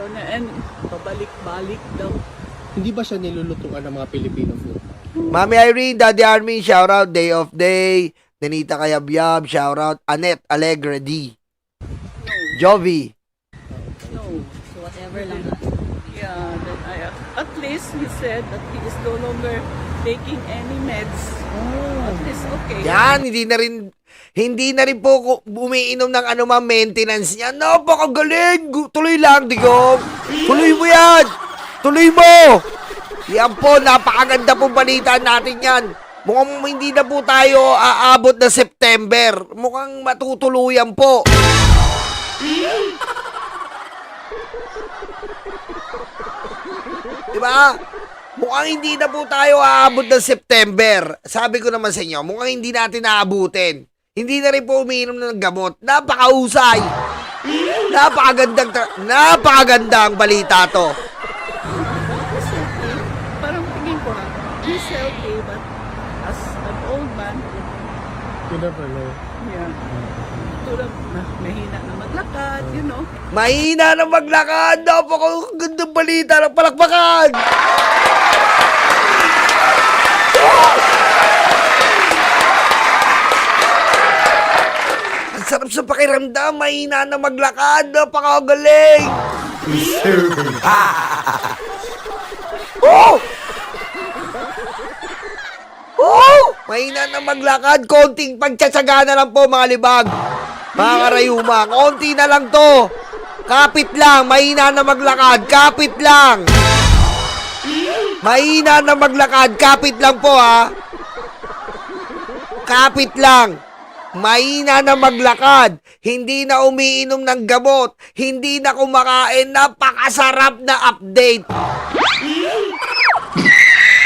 And pabalik-balik daw. Hindi ba siya nilulutuan ng mga Filipino food? Mami Irene, Daddy Armin, shoutout. Day of Day. Danita Kayabyab, shoutout. Annette Alegre D. Jovi. No. So whatever lang. Yeah, then at least he said that he is no longer taking any meds. At least okay. Yan, hindi na rin po umiinom ng anumang maintenance niya. Napakagaling! Tuloy lang, Digong. Tuloy mo yan! Tuloy mo! Yan po, napakaganda po balita natin yan. Mukhang hindi na po tayo aabot na September. Mukhang matutuluyan po. Diba? Mukhang hindi na po tayo aabot ng September. Sabi ko naman sa inyo, mukhang hindi natin aabutin. Hindi na rin po umiinom ng gamot. Napakausay. Napakagandang balita to. He's healthy. Parang tingin ko he's healthy, but as an old man, You never know. yeah. Tulad na mahina na maglakad, you know. Mahina na maglakad. Napakagandang balita ng palakpakan. Ang sarap sa pakiramdam. Mahina na maglakad. Napakagaling. Oh! Oh! Mahina na maglakad. Konting pagtsatsaga na lang po, mga libag. Mga karayuma. Konti na lang to. Kapit lang. Mahina na maglakad. Kapit lang. Mahina na maglakad. Kapit lang po, ha. Kapit lang. Mahina na maglakad. Hindi na umiinom ng gamot. Hindi na kumakain. Napakasarap na update.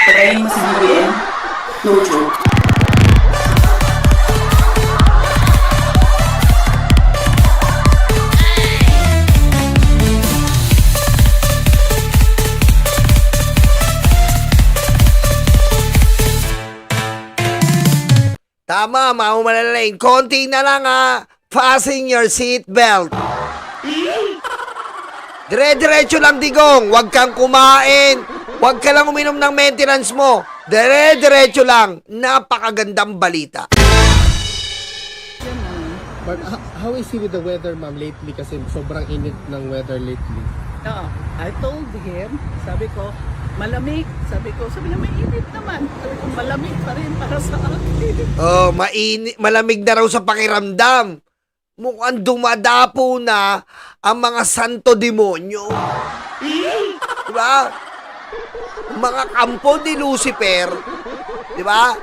Patayin mo si BBM? No joke. Tama, mahumalalain. Konti na lang, ha. Fasten your seatbelt. Dire-diretso lang, Digong. Huwag kang kumain. Huwag ka lang uminom ng maintenance mo. Dire-diretso lang. Napakagandang balita. But how is he with the weather, ma'am, lately? Kasi sobrang init ng weather lately. I told him, sabi ko, malamig. Sabi niya, may init naman. Sabi ko, malamig pa rin para sa akin. Oh, malamig na raw sa pakiramdam. Mukhang dumadapo na ang mga santo demonyo. Diba? Mga kampo ni Lucifer. Diba?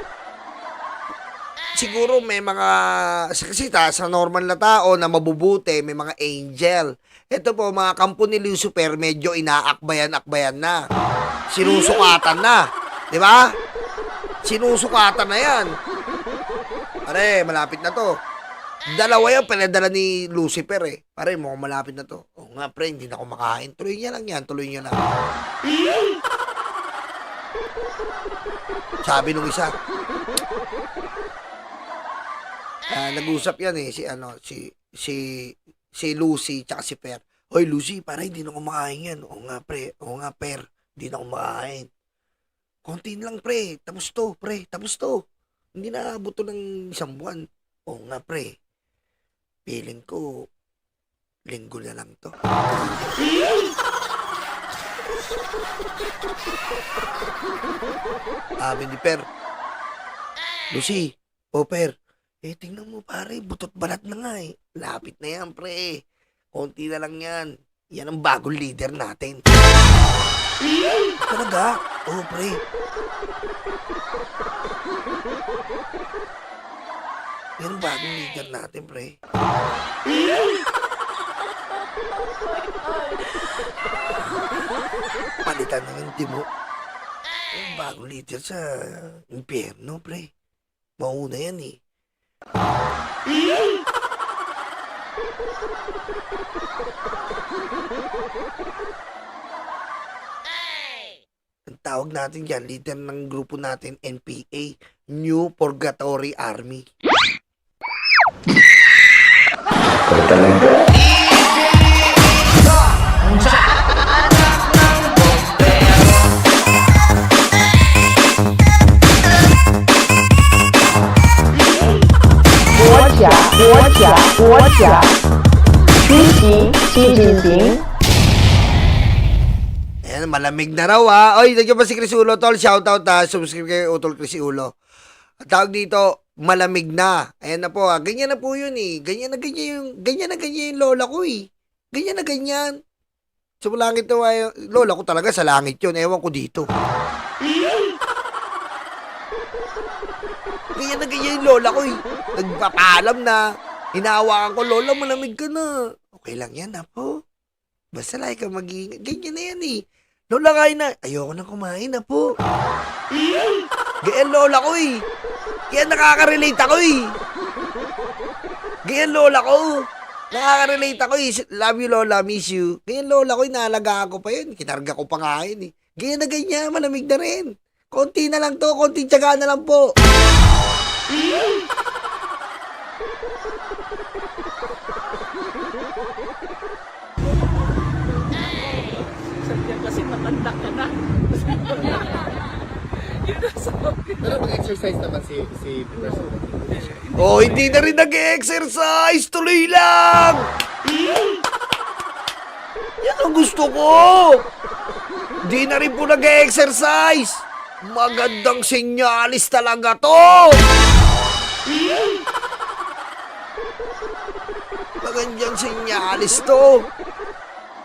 Siguro may mga, kasi sa normal na tao na mabubuti, may mga angel. Ito po, mga kampo ni Lucifer, medyo inaakbayan-akbayan na. Sinusukatan na. Diba? Sinusukatan na yan. Pare, malapit na to. Dalawa yan, pinadala ni Lucifer eh. Pare, mukhang malapit na to. O nga, pre, hindi na ako makain. Tuloy niya lang yan, tuloy niya lang. Sabi nung isa. Nag-usap yan eh, si Lucy, tsaka si Per. Hoy, Lucy, pare, hindi na ako makain yan. O nga, pre, o nga, Per, hindi na ako makain. Konti lang, pre. Tapos to, pre. Tapos to. Hindi na abot to ng isang buwan. O nga, pre. Feeling ko, linggo na lang to. Sabi ni Per. Lucy, o Per. Tingnan mo, pare. Butot balat na nga eh. Lapit na yan, pre. Konti na lang yan. Yan ang bagong leader natin. Talaga? Oo, pre. Yan ang bagong leader natin, pre. Palitan na yung timo. Yung bagong leader sa impyerno, pre. Mauna yan eh. Ang tawag natin dyan, leader ng grupo natin, NPA, New Purgatory Army. Talaga. 家，我家，出席习近平。 Ayan, malamig na raw Oy, nandiyan pa si Chris Ulo, tol. Shoutout subscribe kay Utol Chris Ulo. At tawag dito, malamig na. Ayan na po ganyan na po yun Ganyan na ganyan yung lola ko Ganyan na ganyan. Sa langit na lola ko talaga sa langit yun. Ewan ko dito. Ganyan na ganyan yung lola ko Nagpapaalam na. Hinahawakan ko, lola malamig ka na. Okay lang yan po. Basta lang ka mag-iingat. Ganyan na yan Lola, kain na. Ayoko na kumain po. Ganyan lola ko Ganyan nakaka-relate ako Ganyan lola ko. Nakaka-relate ako Love you lola, miss you. Ganyan lola ko inaalagaan ko pa yun. Kinarga ko pa nga yun Ganyan na ganyan, malamig na rin. Konti na lang to, konting tiyaga na lang po. Sabi kasi matanda ka na. Yun ang sabi. Pero mag-exercise naman si President. Hindi na rin nag-exercise. Tuloy lang. Yan ang gusto ko. Hindi na rin po nag-exercise. Magandang senyalis talaga to. Magandang senyalis to.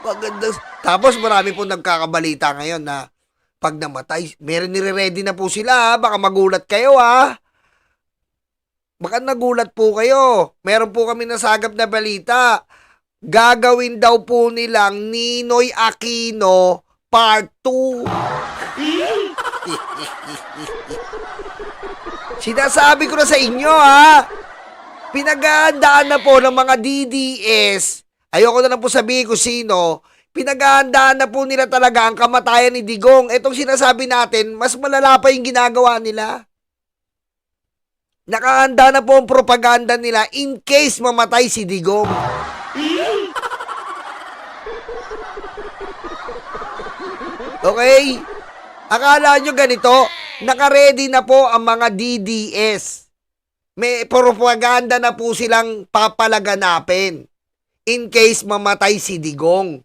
Magandang... Tapos marami po nagkakabalita ngayon na pag namatay, meron nire-ready na po sila. Baka magulat kayo Baka nagulat po kayo. Meron po kami nasagap na balita. Gagawin daw po nilang Ninoy Aquino Part 2. Sinasabi ko na sa inyo pinaghahandaan na po ng mga DDS. Ayoko na lang po sabihin kung sino. Pinaghahandaan na po nila talaga ang kamatayan ni Digong. Itong sinasabi natin, mas malala pa yung ginagawa nila. Nakahanda na po ang propaganda nila in case mamatay si Digong. Okay? Akala nyo ganito, nakaredy na po ang mga DDS. May propaganda na po silang papalaganapin in case mamatay si Digong.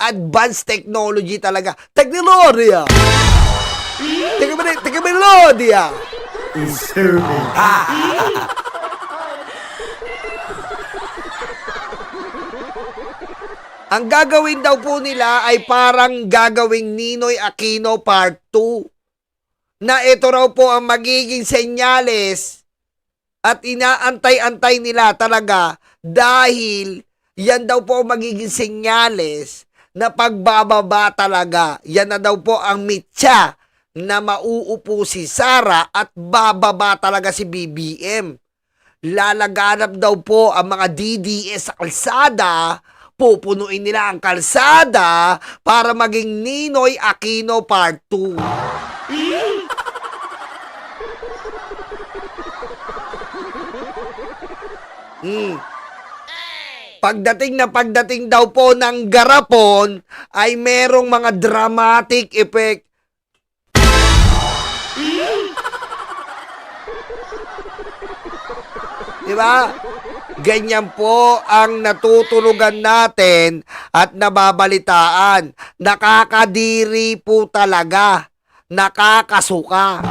Advanced technology talaga. Teknolohiya! Teknolohiya! Ang gagawin daw po nila ay parang gagawing Ninoy Aquino Part 2. Na ito raw po ang magiging senyales at inaantay-antay nila talaga dahil yan daw po ang magiging senyales na pagbababa talaga. Yan na daw po ang mitya na mauupo si Sara at bababa talaga si BBM. Lalaganap daw po ang mga DDS sa kalsada, pupunuin nila ang kalsada para maging Ninoy Aquino Part 2. Pagdating daw po ng garapon ay merong mga dramatic effect. Diba? Ganyan po ang natutulugan natin at nababalitaan. Nakakadiri po talaga. Nakakasuka.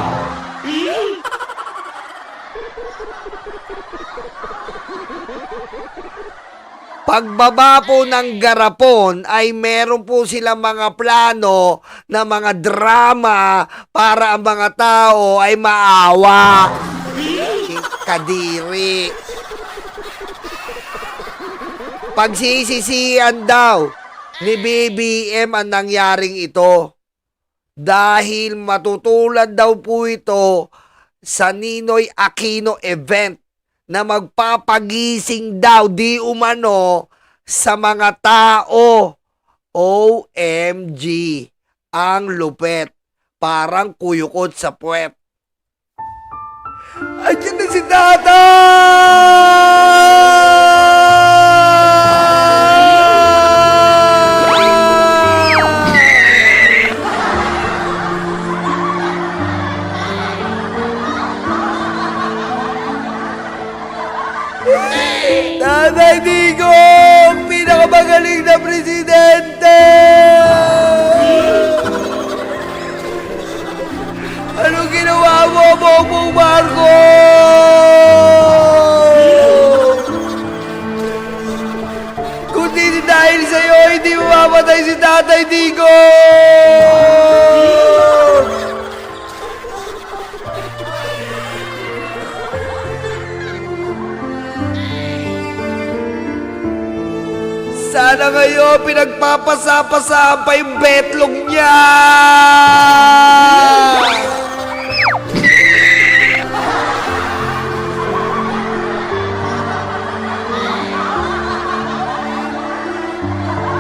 Pagbaba po ng garapon ay meron po silang mga plano na mga drama para ang mga tao ay maawa. Kadiri. Pagsisisihan daw ni BBM ang nangyaring ito dahil matutulad daw po ito sa Ninoy Aquino event na magpapagising daw di umano sa mga tao. OMG, ang lupet. Parang kuyukot sa puwet. Andiyan na si Tata! Tatay Digo! Sana ngayon pinagpapasa-pasaan pa yung betlog niya!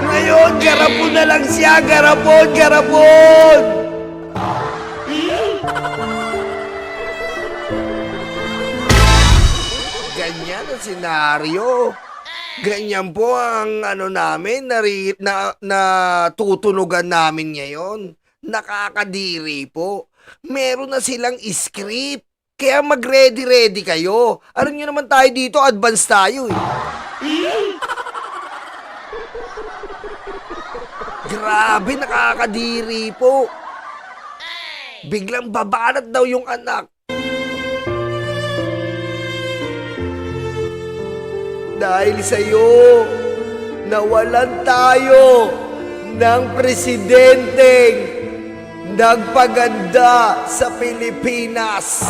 Ngayon, garapon na lang siya! Garapon! Garapon! Ganyan ang senaryo. Ganyan po ang namin, natutunugan namin ngayon. Nakakadiri po. Meron na silang script. Kaya mag-ready-ready kayo. Alam nyo naman tayo dito, advance tayo eh. Grabe, nakakadiri po. Biglang babanat daw yung anak. Dahil sa'yo, nawalan tayo ng presidenteng nagpaganda sa Pilipinas.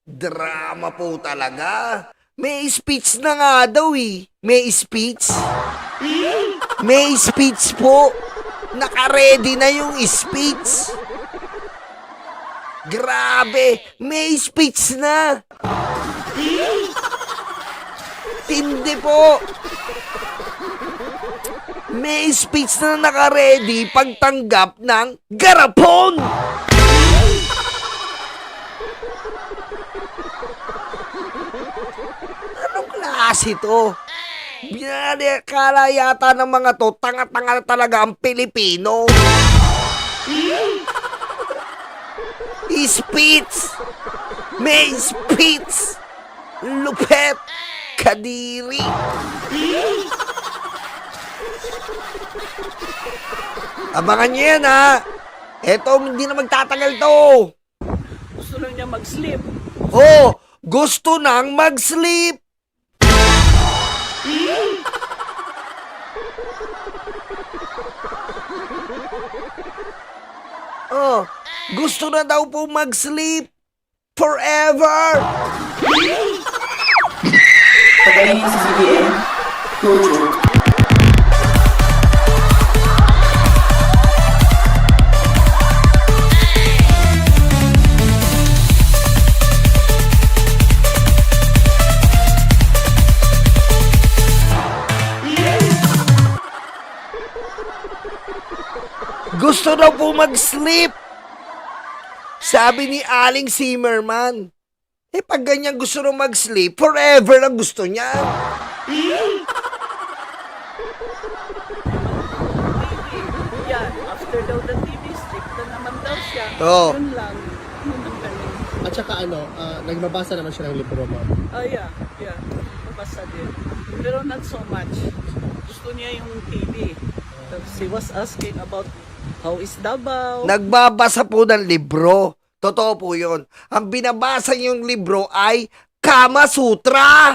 Drama po talaga. May speech na nga daw eh. May speech. May speech po. Naka-ready na yung speech. Grabe, may speech na. Tindi po. May speech na naka-ready pagtanggap ng garapon. Anong klase to? Kala yata ng mga to, tanga-tanga talaga ang Pilipino. Speech! May speech! Lupet! Kadiri! Abangan nyo yan ha! Eto, hindi na magtatagal to! Gusto lang niya mag-sleep. Oh! Gusto nang mag-sleep! Oh, gusto na daw po mag-sleep forever. Pagkainin sa CBN, no joke. Gusto daw po mag-sleep. Sabi ni Aling Zimmerman. Pag ganyan gusto na mag-sleep, forever ang gusto niya. Yan, after daw the TV, sleep na naman daw siya. Oo. Yun lang. Yun ang galing. At saka nagbabasa naman siya ng libro, ma'am. Oh, yeah. Mabasa din. Pero not so much. Gusto niya yung TV. She was asking about how is Davao. Nagbabasa po ng libro. Totoo po yun. Ang binabasa niyong libro ay Kama Sutra.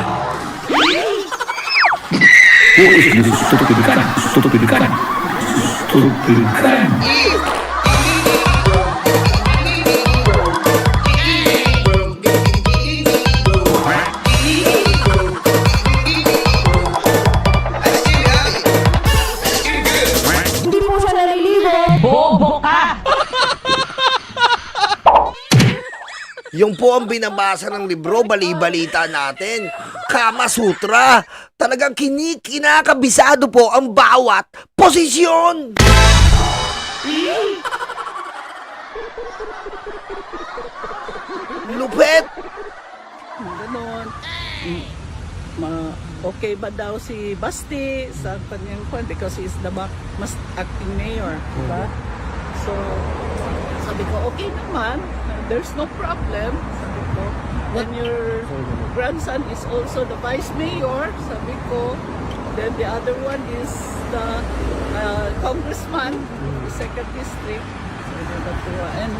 Hindi mo siya naliligo. Bobo ka! Yung po ang binabasa ng libro, bali-balita natin. Kama Sutra. Talagang kinakabisado po ang bawat posisyon. Lupet. Ganon. Okay ba daw si Basti sa kanyang kwan because he is the mas acting mayor, diba? So, sabi ko, okay naman, there's no problem. Sabi ko, when your grandson is also the vice mayor, sabi ko, then the other one is the congressman, the second district. So, and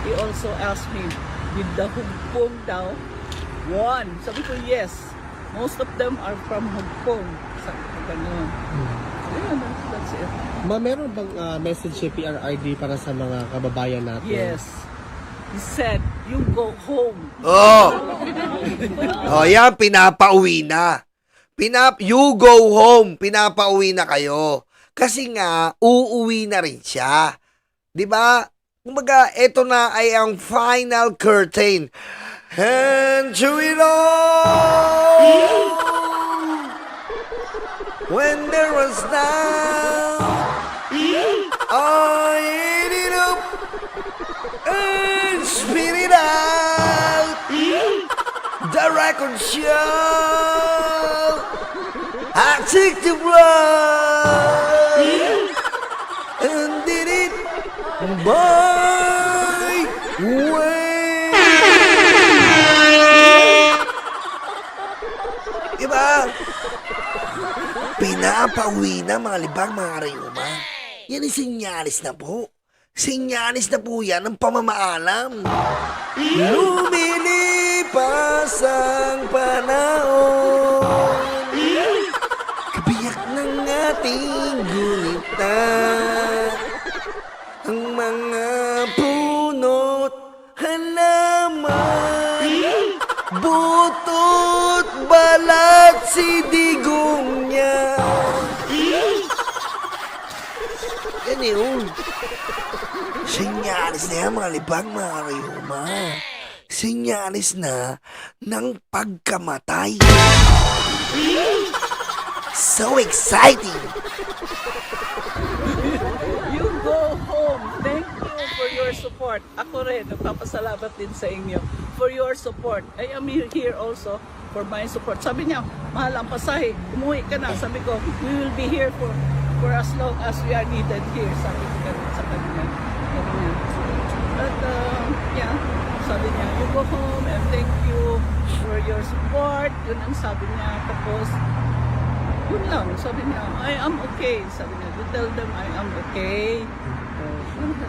he also asked me, with the Hugpong daw. One. Sabi ko, yes. Most of them are from Hugpong. Sabi ko, ganun. Ayun, that's it. Ma'am, meron bang message si PRRD para sa mga kababayan natin? Yes. He said, you go home. Oh. Oh, yan, pinapauwi na. You go home, pinapauwi na kayo. Kasi nga, uuwi na rin siya. 'Di ba? Kumbaga, ito na ay ang final curtain. And to it all, when there was now, I ate it up and spit it out. The record show I took the blood and did it my way. Diba? Pinapauwi na mga libang mga rayuma. Yan ay sinyalis na po. Sinyalis na po yan ng pamamaalam. Lumilipas ang panahon, kabiyak ng ating gunita, ang mga puno't halaman, butot, balat, sidigong niya. Yan yun. Sinyalis na yan, mga libang mga rayuma. Sinyalis na ng pagkamatay. So exciting! You go home. Thank you for your support. Ako rin, nagpapasalamat din sa inyo for your support. I am here also for my support. Sabi niya, mahal ang pasahe. Umuwi ka na. Sabi ko, we will be here for as long as we are needed here. Sabi ko ganun sa kanya. But, yeah, sabi niya, you go home and thank you for your support. Yun ang sabi niya. Tapos, yun lang. Sabi niya, I am okay. Sabi niya, you tell them I am okay.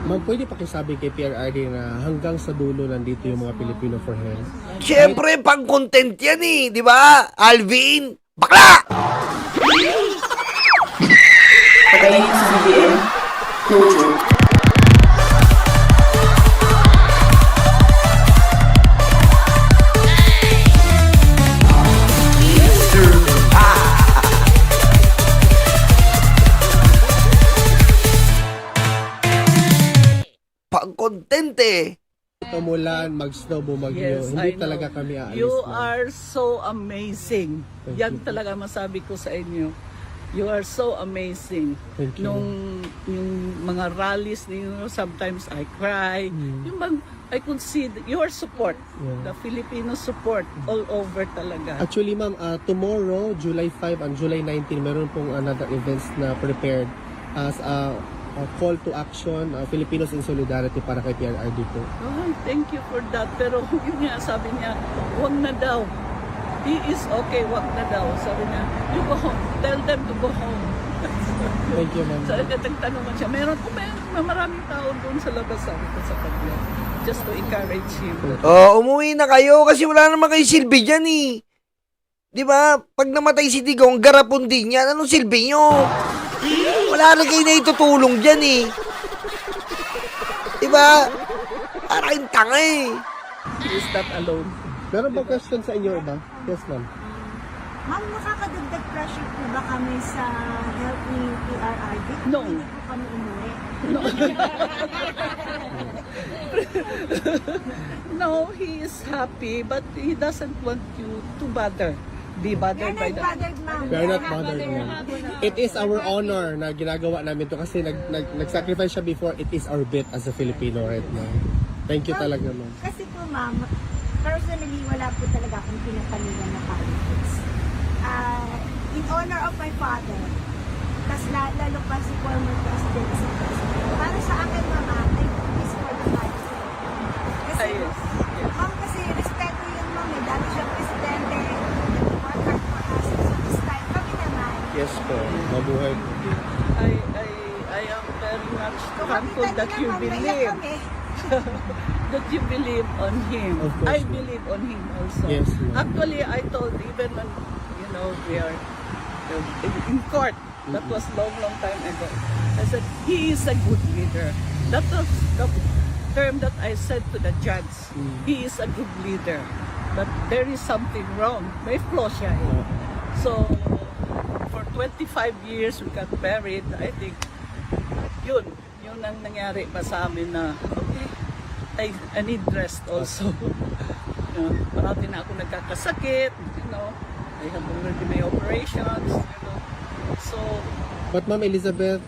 Ma'am, pwede pakisabi kay PRRD na hanggang sa dulo nandito yung mga Pilipino for Health? Siyempre, pang-content yan eh, di ba? Alvin, bakla! Pagaling sa BBM, no joke. Pang-content eh. Tumulan, mag-snow, bumagyo. Yes, Hindi I know. talaga kami aalis. You ma'am. are so amazing. Thank Yan you. talaga masabi ko sa inyo. You are so amazing. Thank you. Yung mga rallies ninyo, sometimes I cry. Yung I could see your support, Yeah. the Filipino support all over talaga. Actually, ma'am, tomorrow, July 5 and July 19, meron pong another events na prepared as a call to action, Filipinos in Solidarity para kay PRRD po. Oh, thank you for that. Pero yun nga, sabi niya, wag na daw. He is okay, wag na daw. Sabi niya, you go home. Tell them to go home. Thank you, ma'am. So, nagtanungan siya, meron maraming tao doon sa labas, sabi ko sa kanya. Just to encourage him. Oh, umuwi na kayo kasi wala naman kayo silbi dyan eh. Di ba? Pag namatay si Digong, garapon din yan. Anong silbi nyo? Wala na kayo na itutulong dyan eh. Di ba? Parang tanga eh. He is not alone. Meron ba question sa inyo, iba? Yes, ma'am. Ma'am, nakakadagdag pressure po ba kami sa health ni PRRD? No. Hindi po kami umuwi. No, he is happy, but he doesn't want you to be bothered by We're not that. bothered, ma'am. We are not bothered, ma'am. It is our honor na ginagawa namin to kasi nag-sacrifice siya before. It is our bit as a Filipino right now. Thank you talaga, ma'am. Kasi po, ma'am, personally, wala po talaga akong pinapaliwan na politics. In honor of my father, tas lalo pa si former president is president. Para sa akin, mama, I do this for the country. Kasi, Yes. ma'am, kasi respeto yun, ma'am. Dati siya presidente, nag-work hard for us. So this time, kami naman. Yes po. Mabuhay po. I am very much So, thankful makita that niyo you naman, naiyak believe. kami. that you believe on him. Of course, I ma'am. believe on him also. Yes, ma'am. Actually, I told even when, we are in court, that was long time ago. I said, he is a good leader. That was the term that I said to the judge. He is a good leader. But there is something wrong. May flaw siya eh. So, for 25 years we got married. I think, yun ang nangyari pa sa amin na, okay, I need rest also. Parati na ako nagkakasakit, I have already my operations, So, But Ma'am Elizabeth,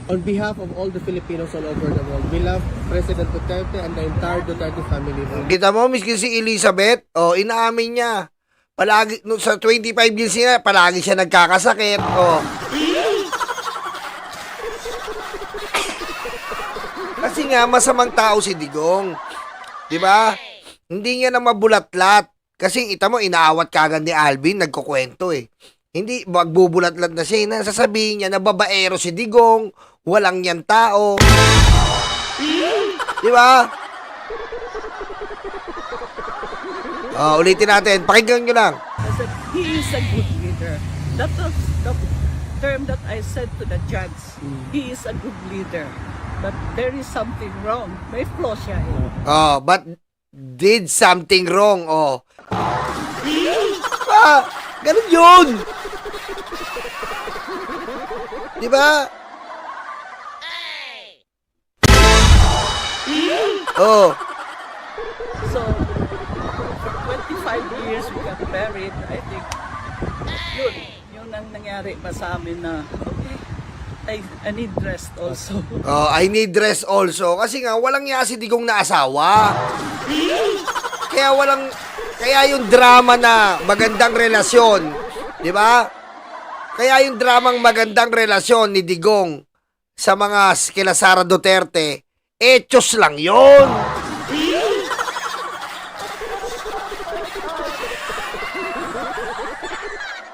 on behalf of all the Filipinos all over the world, we love President Duterte and the entire Duterte family. Ma'am. Kita mo, miskin si Elizabeth, inaamin niya. Palagi, sa 25 years niya, palagi siya nagkakasakit. Kasi nga, masamang tao si Digong. Di ba? Hindi niya na mabulatlat. Kasi ita mo, inaawat kagad ni Alvin, nagkukwento eh. Hindi, magbubulatlat na siya. Nasasabihin niya na babaero si Digong, walang yan tao. Di ba? Ulitin natin. Pakinggan nyo lang. I said, he is a good leader. That was the term that I said to the judge. He is a good leader. But there is something wrong. May flaw siya eh. But did something wrong. Ganun yun. Di ba? So, for 25 years we got married, I think, yun ang nangyari pa sa amin na, okay, I need rest also. I need rest also. Kasi nga, walang nga si Digong na asawa. Kaya yung drama na magandang relasyon, di ba? Kaya yung dramang magandang relasyon ni Digong sa mga kila Sara Duterte, etos lang yon.